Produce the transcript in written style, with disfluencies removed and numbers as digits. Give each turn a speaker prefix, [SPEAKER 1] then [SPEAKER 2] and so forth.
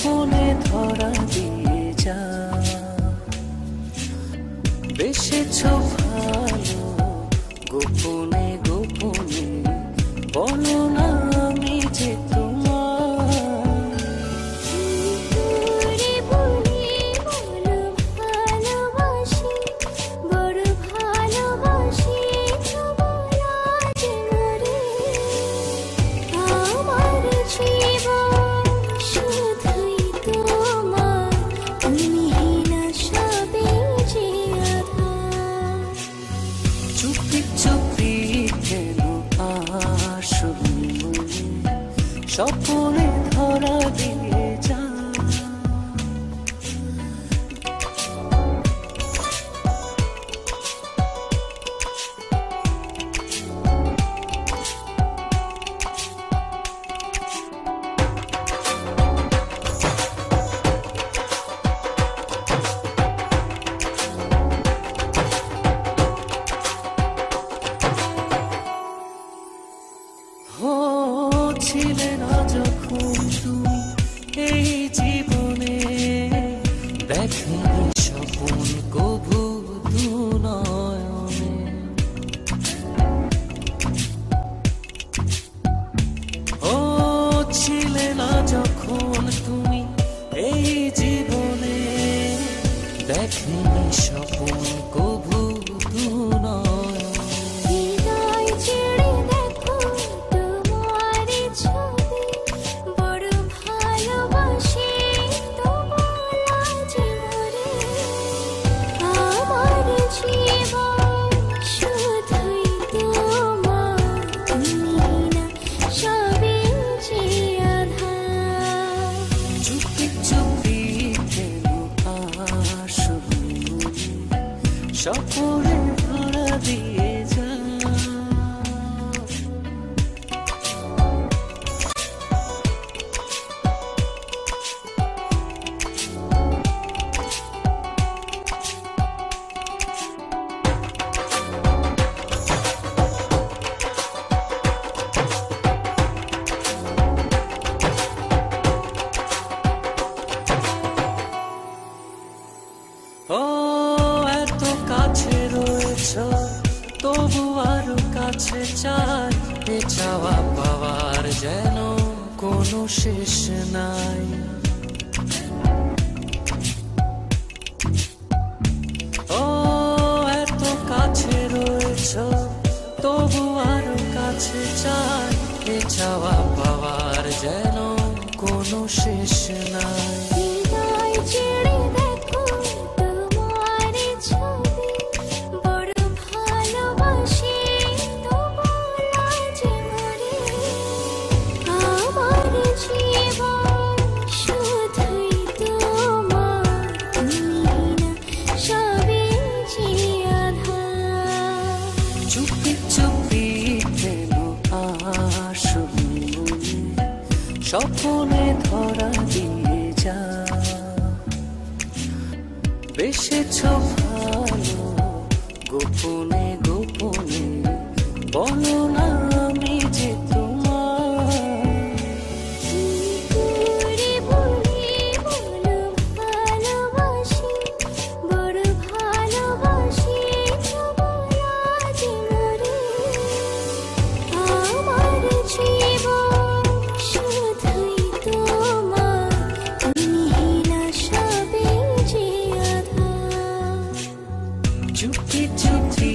[SPEAKER 1] স্বপনে ধরা দিয়ে যা বেসেছ ভালো গোপনে গোপনে বলো না আমি যে চুপি চুপি কেন আসবি স্বপনে ধরা দিয়ে যা ছিলে না যখন তুমি এই জীবনে দেখেনি স্বপন কভু দু নয়নে ছিলে না যখন তুমি এই জীবনে দেখেনি স্বপন কভু দু স্বপনে ধরা দিয়ে যা এত কাছে রয়েছ তবু আরো কাছে চাই এ চাওয়া পাওয়ার যেন কোনো শেষ নাই এত কাছে রয়েছ তবু আরো কাছে চাই এ চাওয়া পাওয়ার যেন কোনো শেষ নাই চুপি চুপি কেন আসবি স্বপনে ধরা দিয়ে যা বেসেছ ভালো গোপনে গোপনে বলো না আমি যে চুপি চুপি